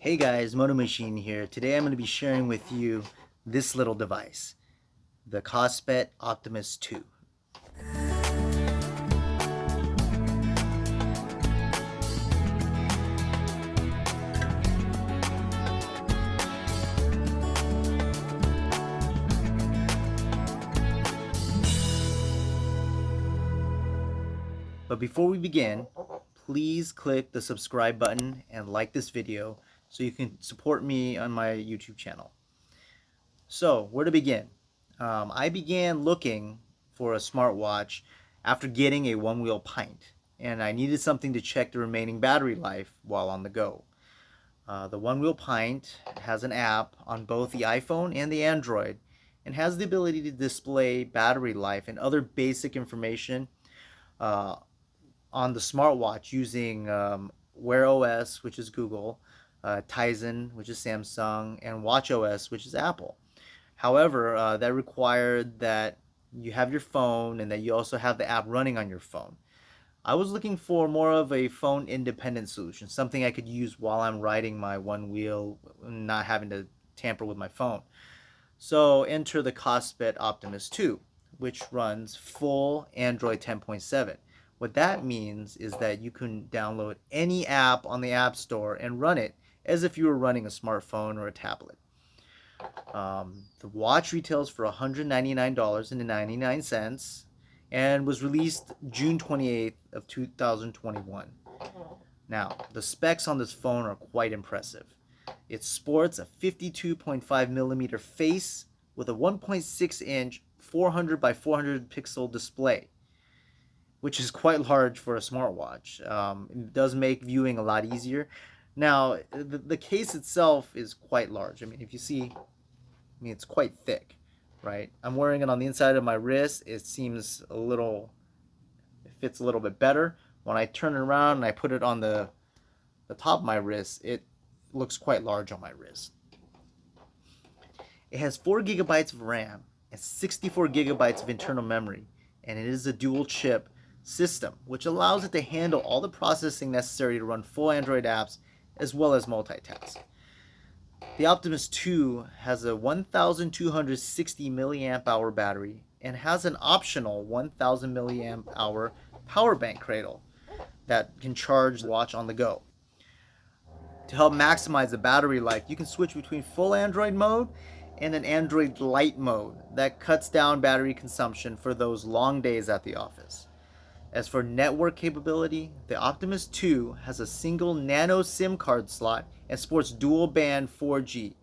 Hey guys, Moto Machine here. Today I'm going to be sharing with you this little device, the Kospet Optimus2. But before we begin, please click the subscribe button and like this video so you can support me on my YouTube channel. So, where to begin? I began looking for a smartwatch after getting a one-wheel pint, and I needed something to check the remaining battery life while on the go. The one-wheel pint has an app on both the iPhone and the Android and has the ability to display battery life and other basic information on the smartwatch using Wear OS, which is Google, Tizen, which is Samsung, and Watch OS, which is Apple. However, that required that you have your phone and that you also have the app running on your phone. I was looking for more of a phone independent solution, something I could use while I'm riding my one wheel, not having to tamper with my phone. So enter the Kospet Optimus2, which runs full Android 10.7. What that means is that you can download any app on the App Store and run it as if you were running a smartphone or a tablet. The watch retails for $199.99 and was released June 28th of 2021. Now, the specs on this phone are quite impressive. It sports a 52.5 millimeter face with a 1.6 inch 400 by 400 pixel display, which is quite large for a smartwatch. It does make viewing a lot easier. Now, the case itself is quite large. I mean, if you see, it's quite thick, right? I'm wearing it on the inside of my wrist. It fits a little bit better. When I turn it around and I put it on the top of my wrist, it looks quite large on my wrist. It has 4 gigabytes of RAM and 64 gigabytes of internal memory, and it is a dual chip system, which allows it to handle all the processing necessary to run full Android apps as well as multitask. The Optimus 2 has a 1260 milliamp hour battery and has an optional 1000 milliamp hour power bank cradle that can charge the watch on the go. To help maximize the battery life, you can switch between full Android mode and an Android Light mode that cuts down battery consumption for those long days at the office. As for network capability, the Optimus 2 has a single nano SIM card slot and sports dual band 4G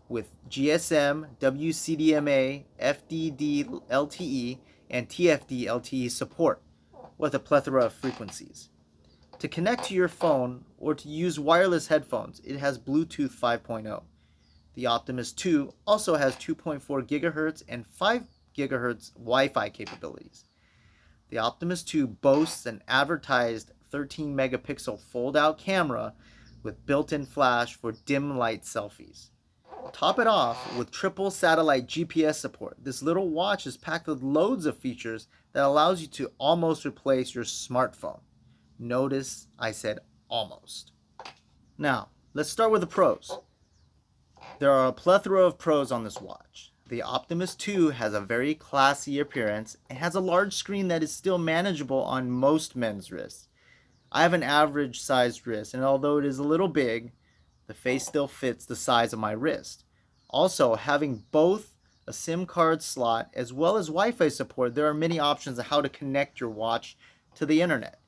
with GSM, WCDMA, FDD LTE, and TFD LTE support with a plethora of frequencies. To connect to your phone or to use wireless headphones, it has Bluetooth 5.0. The Optimus 2 also has 2.4 GHz and 5 GHz Wi-Fi capabilities. The Optimus 2 boasts an advertised 13 megapixel fold-out camera with built-in flash for dim light selfies. Top it off with triple satellite GPS support. This little watch is packed with loads of features that allows you to almost replace your smartphone. Notice I said almost. Now, let's start with the pros. There are a plethora of pros on this watch. The Optimus 2 has a very classy appearance and has a large screen that is still manageable on most men's wrists. I have an average sized wrist, and although it is a little big, the face still fits the size of my wrist. Also, having both a SIM card slot as well as Wi-Fi support, there are many options on how to connect your watch to the internet.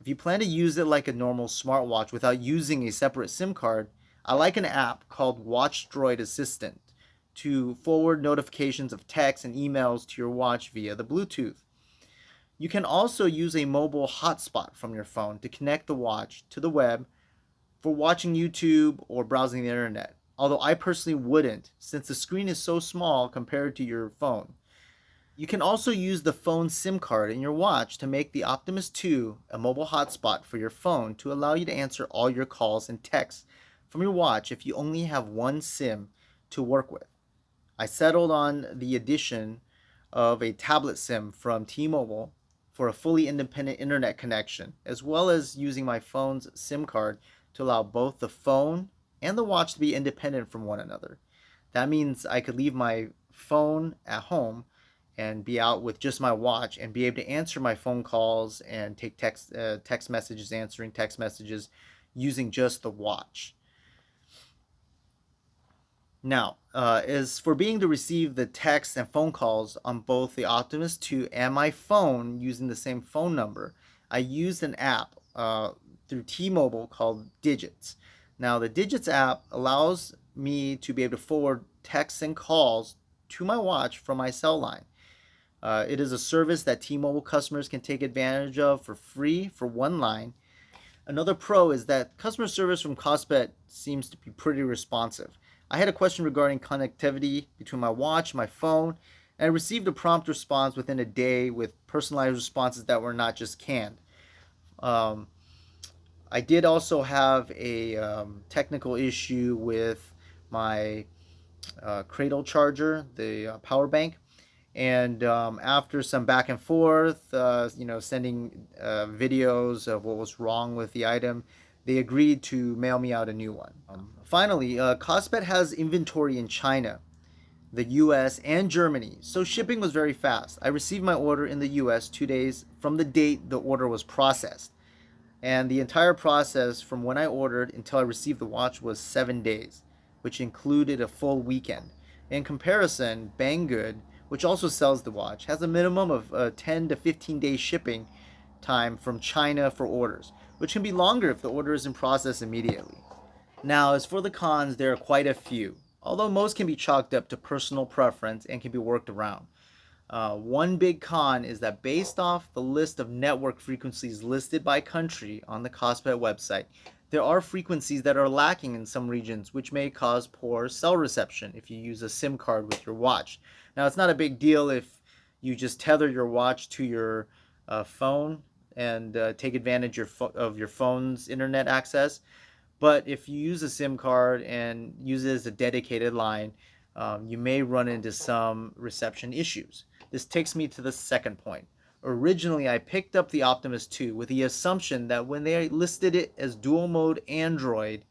If you plan to use it like a normal smartwatch without using a separate SIM card, I like an app called Watch Droid Assistant to forward notifications of texts and emails to your watch via the Bluetooth. You can also use a mobile hotspot from your phone to connect the watch to the web for watching YouTube or browsing the internet, although I personally wouldn't since the screen is so small compared to your phone. You can also use the phone SIM card in your watch to make the Optimus 2 a mobile hotspot for your phone to allow you to answer all your calls and texts from your watch if you only have one SIM to work with. I settled on the addition of a tablet SIM from T-Mobile for a fully independent internet connection, as well as using my phone's SIM card to allow both the phone and the watch to be independent from one another. That means I could leave my phone at home and be out with just my watch and be able to answer my phone calls and take text messages, answering text messages using just the watch. Now, as for being to receive the text and phone calls on both the Optimus 2 and my phone using the same phone number, I used an app through T-Mobile called Digits. Now, the Digits app allows me to be able to forward texts and calls to my watch from my cell line. It is a service that T-Mobile customers can take advantage of for free for one line. Another pro is that customer service from Kospet seems to be pretty responsive. I had a question regarding connectivity between my watch and my phone, and I received a prompt response within a day with personalized responses that were not just canned. I did also have a technical issue with my cradle charger, the power bank. And after some back and forth, sending videos of what was wrong with the item, they agreed to mail me out a new one. Finally, Kospet has inventory in China, the US, and Germany, so shipping was very fast. I received my order in the US 2 days from the date the order was processed. And the entire process from when I ordered until I received the watch was 7 days, which included a full weekend. In comparison, Banggood, which also sells the watch, has a minimum of 10 to 15 days shipping time from China for orders, which can be longer if the order is in process immediately. Now, as for the cons, there are quite a few, although most can be chalked up to personal preference and can be worked around. One big con is that based off the list of network frequencies listed by country on the Kospet website, there are frequencies that are lacking in some regions, which may cause poor cell reception if you use a SIM card with your watch. Now, it's not a big deal if you just tether your watch to your phone and take advantage of your phone's internet access. But if you use a SIM card and use it as a dedicated line, you may run into some reception issues. This takes me to the second point. Originally, I picked up the Optimus 2 with the assumption that when they listed it as dual mode Android,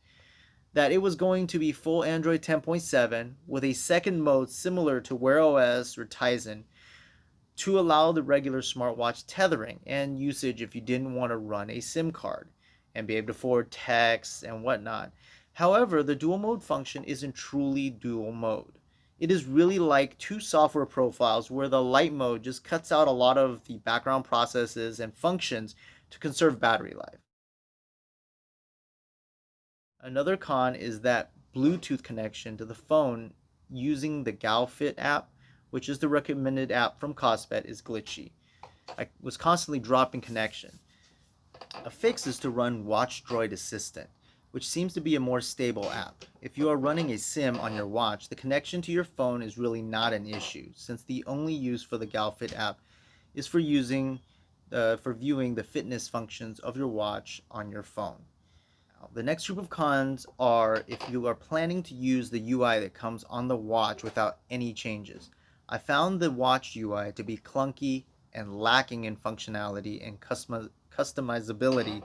that it was going to be full Android 10.7 with a second mode similar to Wear OS or Tizen to allow the regular smartwatch tethering and usage if you didn't want to run a SIM card and be able to forward texts and whatnot. However, the dual mode function isn't truly dual mode. It is really like two software profiles where the light mode just cuts out a lot of the background processes and functions to conserve battery life. Another con is that Bluetooth connection to the phone using the GalFit app, which is the recommended app from Kospet, is glitchy. I was constantly dropping connection. A fix is to run Watch Droid Assistant, which seems to be a more stable app. If you are running a sim on your watch, the connection to your phone is really not an issue, since the only use for the GalFit app is for viewing the fitness functions of your watch on your phone. The next group of cons are if you are planning to use the UI that comes on the watch without any changes. I found the watch UI to be clunky and lacking in functionality and customizability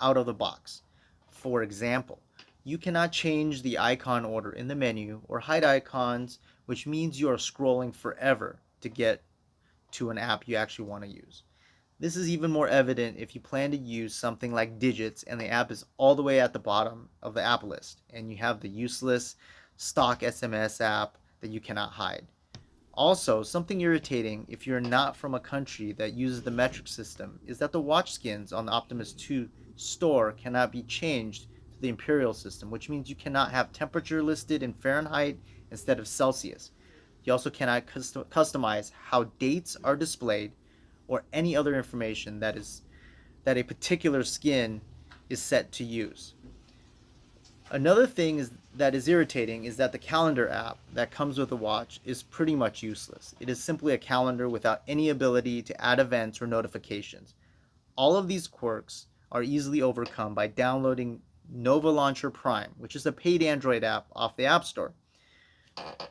out of the box. For example, you cannot change the icon order in the menu or hide icons, which means you are scrolling forever to get to an app you actually want to use. This is even more evident if you plan to use something like Digits and the app is all the way at the bottom of the app list and you have the useless stock SMS app that you cannot hide. Also, something irritating if you're not from a country that uses the metric system is that the watch skins on the Optimus 2 store cannot be changed to the imperial system, which means you cannot have temperature listed in Fahrenheit instead of Celsius. You also cannot customize how dates are displayed or any other information that a particular skin is set to use. Another thing that is irritating is that the calendar app that comes with the watch is pretty much useless. It is simply a calendar without any ability to add events or notifications. All of these quirks are easily overcome by downloading Nova Launcher Prime, which is a paid Android app off the App Store.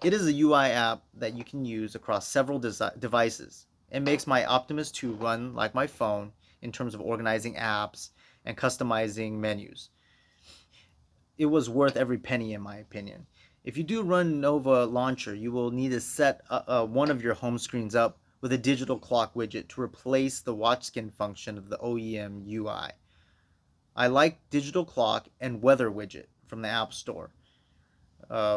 It is a UI app that you can use across several devices. It makes my Optimus 2 run like my phone in terms of organizing apps and customizing menus. it was worth every penny in my opinion. If you do run Nova Launcher, you will need to set one of your home screens up with a digital clock widget to replace the watch skin function of the OEM UI. I like digital clock and weather widget from the App Store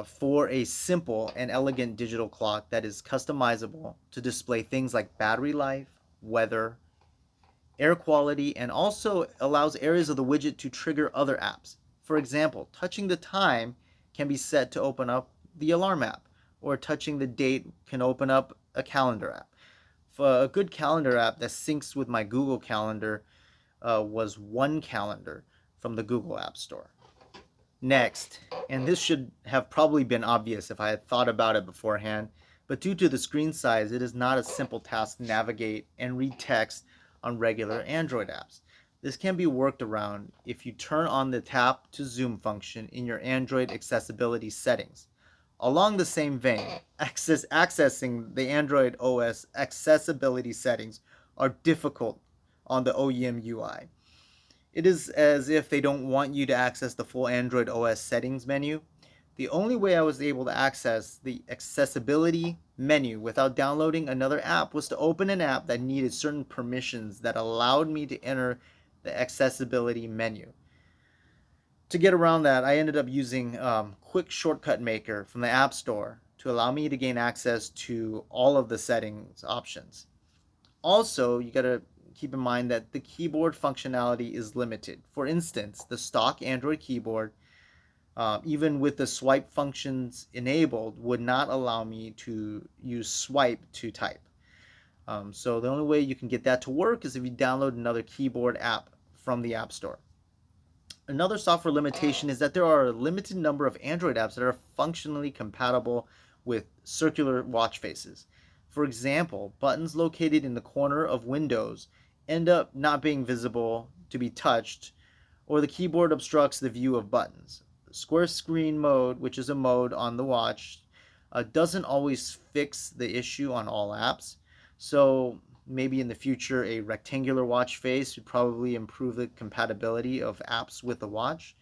for a simple and elegant digital clock that is customizable to display things like battery life, weather, air quality, and also allows areas of the widget to trigger other apps. For example, touching the time can be set to open up the alarm app, or touching the date can open up a calendar app. For a good calendar app that syncs with my Google Calendar was One Calendar from the Google App Store. Next, and this should have probably been obvious if I had thought about it beforehand, but due to the screen size, it is not a simple task to navigate and read text on regular Android apps. This can be worked around if you turn on the tap to zoom function in your Android accessibility settings. Along the same vein, accessing the Android OS accessibility settings are difficult on the OEM UI. It is as if they don't want you to access the full Android OS settings menu. The only way I was able to access the accessibility menu without downloading another app was to open an app that needed certain permissions that allowed me to enter the accessibility menu. To get around that, I ended up using Quick Shortcut Maker from the App Store to allow me to gain access to all of the settings options. Also, you gotta keep in mind that the keyboard functionality is limited. For instance, the stock Android keyboard, even with the swipe functions enabled, would not allow me to use swipe to type. So the only way you can get that to work is if you download another keyboard app from the App Store. Another software limitation is that there are a limited number of Android apps that are functionally compatible with circular watch faces. For example, buttons located in the corner of windows end up not being visible to be touched, or the keyboard obstructs the view of buttons. Square screen mode, which is a mode on the watch, doesn't always fix the issue on all apps. So maybe in the future a rectangular watch face would probably improve the compatibility of apps with the watch.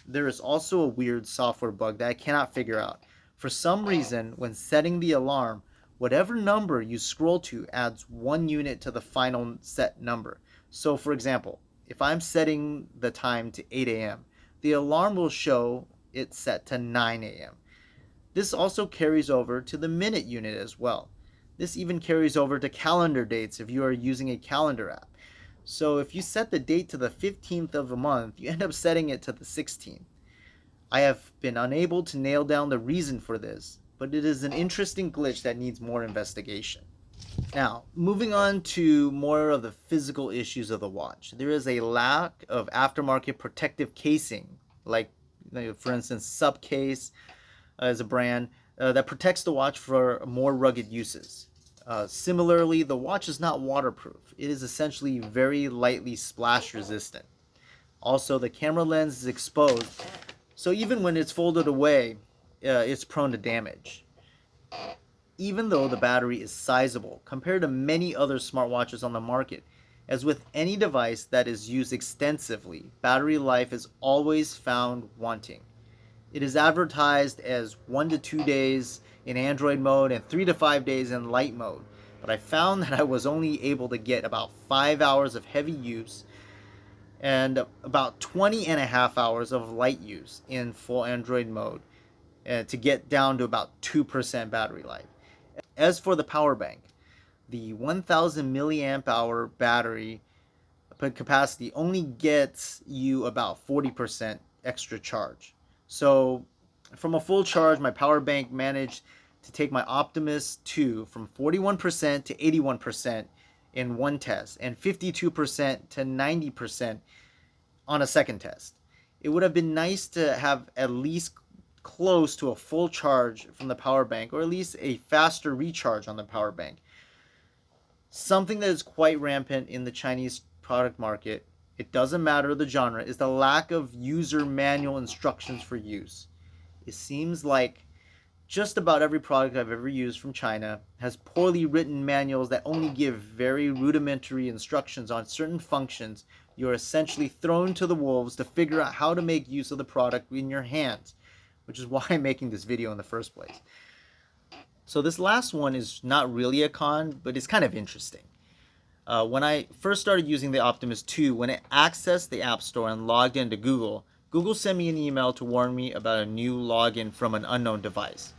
There is also a weird software bug that I cannot figure out. For some reason, when setting the alarm, whatever number you scroll to adds 1 unit to the final set number. So for example, if I'm setting the time to 8 a.m., the alarm will show it set to 9 a.m. This also carries over to the minute unit as well. This even carries over to calendar dates if you are using a calendar app. So if you set the date to the 15th of a month, you end up setting it to the 16th. I have been unable to nail down the reason for this, but it is an interesting glitch that needs more investigation. Now, moving on to more of the physical issues of the watch. There is a lack of aftermarket protective casing, like for instance, Subcase is a brand that protects the watch for more rugged uses. Similarly, the watch is not waterproof. It is essentially very lightly splash resistant. Also, the camera lens is exposed, so even when it's folded away, it's prone to damage. Even though the battery is sizable compared to many other smartwatches on the market, as with any device that is used extensively, battery life is always found wanting. It is advertised as 1 to 2 days in Android mode and 3 to 5 days in light mode, but I found that I was only able to get about 5 hours of heavy use and about 20 and a half hours of light use in full Android mode to get down to about 2% battery life. As for the power bank, the 1000 milliamp hour battery capacity only gets you about 40% extra charge. So from a full charge, my power bank managed to take my Optimus 2 from 41% to 81% in one test and 52% to 90% on a second test. It would have been nice to have at least close to a full charge from the power bank, or at least a faster recharge on the power bank. Something that is quite rampant in the Chinese product market, it doesn't matter the genre, is the lack of user manual instructions for use. It seems like just about every product I've ever used from China has poorly written manuals that only give very rudimentary instructions on certain functions you're essentially thrown to the wolves to figure out how to make use of the product in your hands, which is why I'm making this video in the first place. So this last one is not really a con, but it's kind of interesting. When I first started using the Optimus 2, when I accessed the App Store and logged into Google, Google sent me an email to warn me about a new login from an unknown device.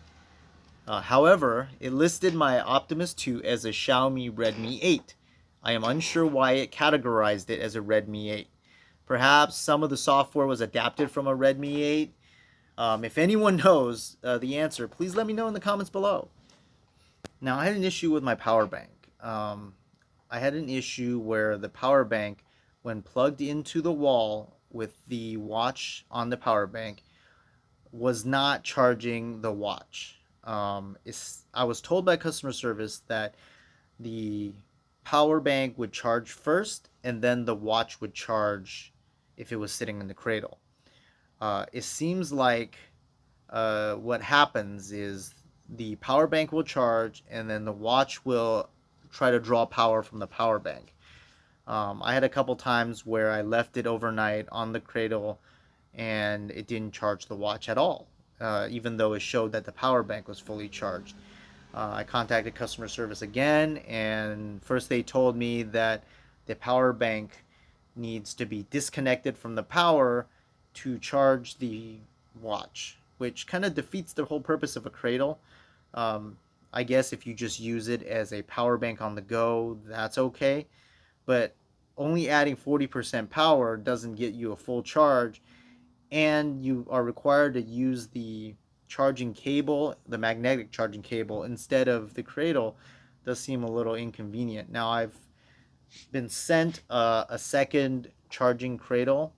However, it listed my Optimus 2 as a Xiaomi Redmi 8. I am unsure why it categorized it as a Redmi 8. Perhaps some of the software was adapted from a Redmi 8. If anyone knows the answer, please let me know in the comments below. Now, I had an issue with my power bank. I had an issue where the power bank, when plugged into the wall with the watch on the power bank, was not charging the watch. I was told by customer service that the power bank would charge first and then the watch would charge if it was sitting in the cradle. It seems like what happens is the power bank will charge and then the watch will try to draw power from the power bank. I had a couple times where I left it overnight on the cradle and it didn't charge the watch at all, even though it showed that the power bank was fully charged. I contacted customer service again, and first they told me that the power bank needs to be disconnected from the power to charge the watch, which kind of defeats the whole purpose of a cradle. I guess if you just use it as a power bank on the go, that's okay. But only adding 40% power doesn't get you a full charge, and you are required to use the charging cable, the magnetic charging cable, instead of the cradle. Does seem a little inconvenient. Now, I've been sent a second charging cradle,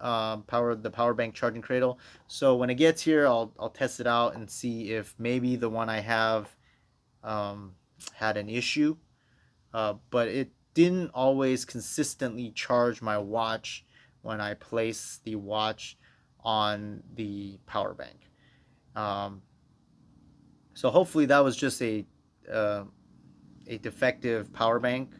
the power bank charging cradle. So when it gets here, I'll test it out and see if maybe the one I have had an issue. But it didn't always consistently charge my watch when I place the watch on the power bank. Um, so hopefully that was just a defective power bank.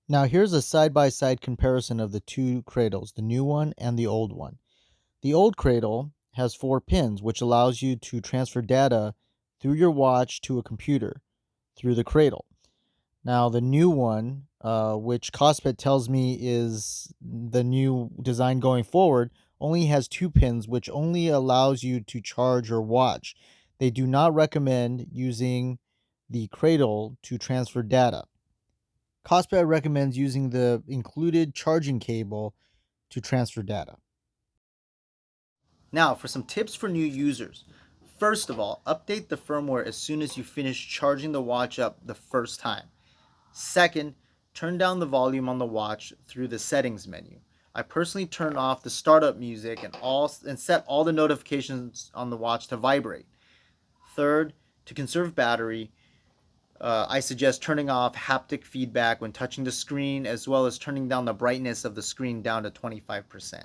Now here's a side-by-side comparison of the two cradles, the new one and the old one. The old cradle has 4 pins, which allows you to transfer data through your watch to a computer through the cradle. Now the new one, which Kospet tells me is the new design going forward, only has 2 pins, which only allows you to charge your watch. They do not recommend using the cradle to transfer data. Kospet recommends using the included charging cable to transfer data. Now, for some tips for new users. First of all, update the firmware as soon as you finish charging the watch up the first time. Second, turn down the volume on the watch through the settings menu. I personally turn off the startup music and set all the notifications on the watch to vibrate. Third, to conserve battery, I suggest turning off haptic feedback when touching the screen, as well as turning down the brightness of the screen down to 25%.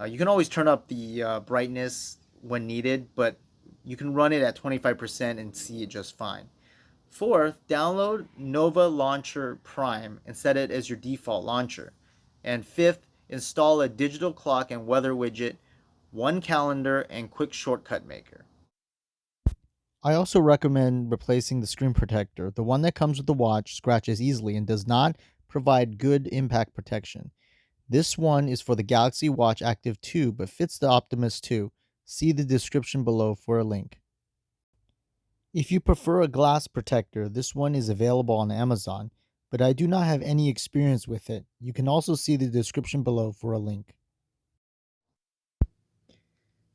You can always turn up the brightness when needed, but you can run it at 25% and see it just fine. Fourth, download Nova Launcher Prime and set it as your default launcher. And fifth, install a digital clock and weather widget, one calendar, and quick shortcut maker. I also recommend replacing the screen protector. The one that comes with the watch scratches easily and does not provide good impact protection. This one is for the Galaxy Watch Active 2 but fits the Optimus 2. See the description below for a link. If you prefer a glass protector, this one is available on Amazon, but I do not have any experience with it. You can also see the description below for a link.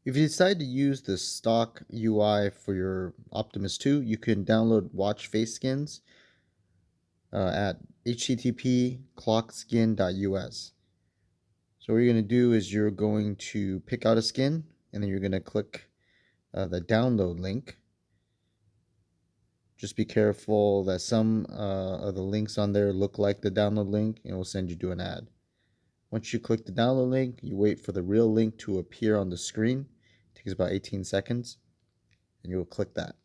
If you decide to use the stock UI for your Optimus 2, you can download watch face skins at http://clockskin.us. So what you're going to do is you're going to pick out a skin, and then you're going to click the download link. Just be careful that some of the links on there look like the download link, and it will send you to an ad. Once you click the download link, you wait for the real link to appear on the screen. It takes about 18 seconds, and you will click that.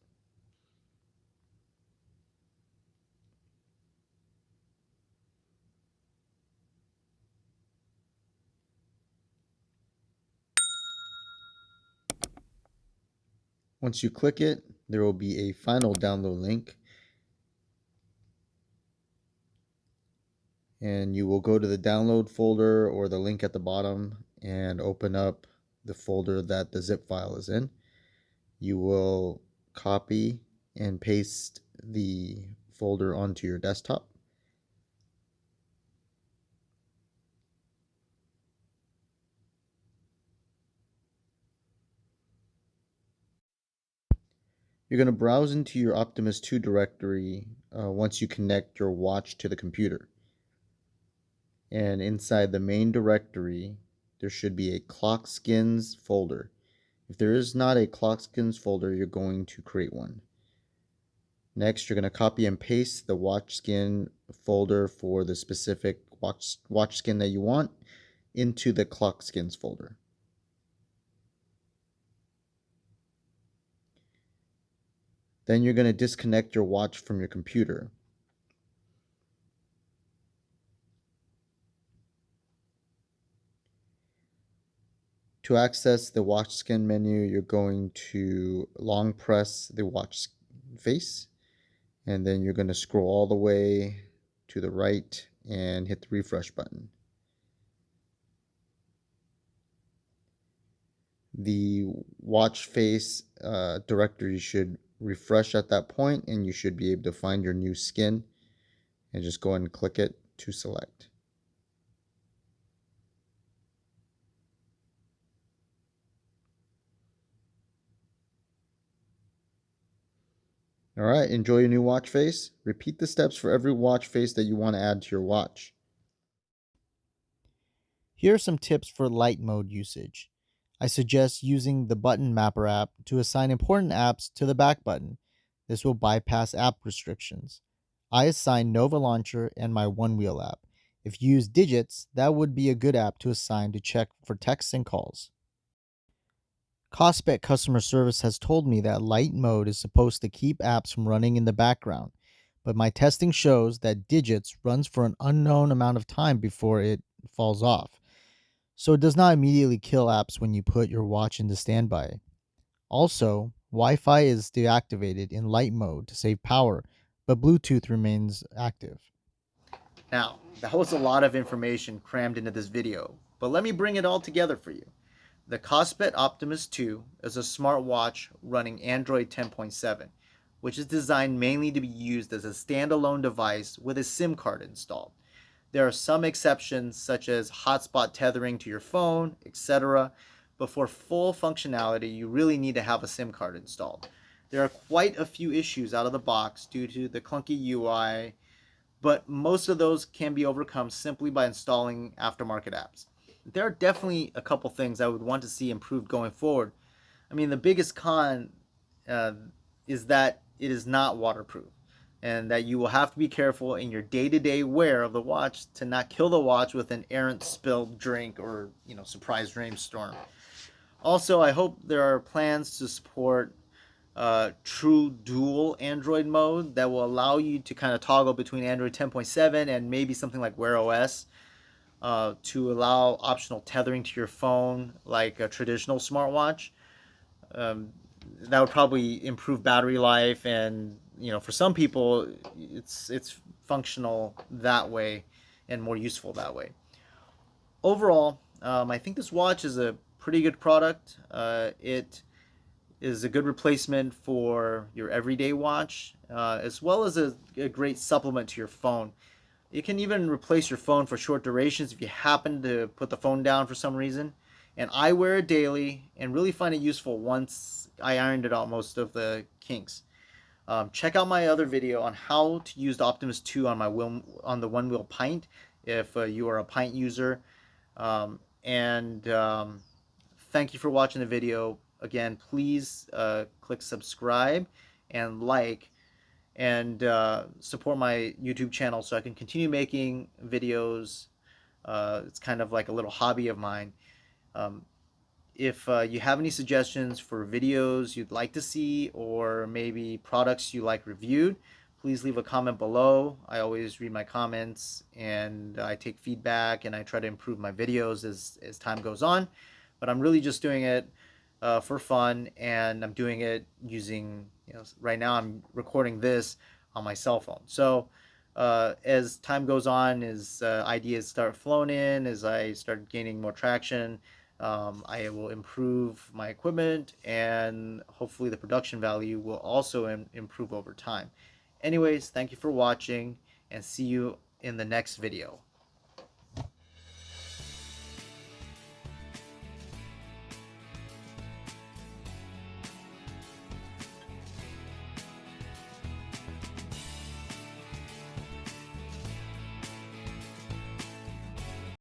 Once you click it, there will be a final download link, and you will go to the download folder or the link at the bottom and open up the folder that the zip file is in. You will copy and paste the folder onto your desktop. You're going to browse into your Optimus 2 directory once you connect your watch to the computer. And inside the main directory, there should be a clock skins folder. If there is not a clock skins folder, you're going to create one. Next, you're going to copy and paste the watch skin folder for the specific watch skin that you want into the clock skins folder. Then you're going to disconnect your watch from your computer. To access the watch skin menu, you're going to long press the watch face, and then you're going to scroll all the way to the right and hit the refresh button. The watch face directory should refresh at that point, and you should be able to find your new skin, and just go ahead and click it to select. All right, enjoy your new watch face. Repeat the steps for every watch face that you want to add to your watch. Here are some tips for light mode usage. I suggest using the Button Mapper app to assign important apps to the back button. This will bypass app restrictions. I assign Nova Launcher and my One Wheel app. If you use Digits, that would be a good app to assign to check for texts and calls. Kospet customer service has told me that light mode is supposed to keep apps from running in the background, but my testing shows that Digits runs for an unknown amount of time before it falls off. So it does not immediately kill apps when you put your watch into standby. Also, Wi-Fi is deactivated in light mode to save power, but Bluetooth remains active. Now, that was a lot of information crammed into this video, but let me bring it all together for you. The Kospet Optimus 2 is a smartwatch running Android 10.7, which is designed mainly to be used as a standalone device with a SIM card installed. There are some exceptions, such as hotspot tethering to your phone, etc., but for full functionality, you really need to have a SIM card installed. There are quite a few issues out of the box due to the clunky UI, but most of those can be overcome simply by installing aftermarket apps. There are definitely a couple things I would want to see improved going forward. I mean, the biggest con is that it is not waterproof, and that you will have to be careful in your day-to-day wear of the watch to not kill the watch with an errant spilled drink or surprise rainstorm. Also, I hope there are plans to support true dual Android mode that will allow you to kind of toggle between Android 10.7 and maybe something like Wear OS to allow optional tethering to your phone like a traditional smartwatch. That would probably improve battery life, and for some people it's functional that way and more useful that way. Overall, I think this watch is a pretty good product. It is a good replacement for your everyday watch, as well as a great supplement to your phone. It can even replace your phone for short durations if you happen to put the phone down for some reason. And I wear it daily and really find it useful once I ironed it out most of the kinks. Check out my other video on how to use the Optimus 2 on the One Wheel Pint if you are a Pint user. Thank you for watching the video. Again, please click subscribe and like, and support my YouTube channel so I can continue making videos. It's kind of like a little hobby of mine. If you have any suggestions for videos you'd like to see, or maybe products you like reviewed, please leave a comment below. I always read my comments, and I take feedback, and I try to improve my videos as time goes on. But I'm really just doing it for fun, and I'm doing it using, right now I'm recording this on my cell phone. So as time goes on, as ideas start flowing in, as I start gaining more traction, I will improve my equipment, and hopefully the production value will also improve over time. Anyways, thank you for watching, and see you in the next video.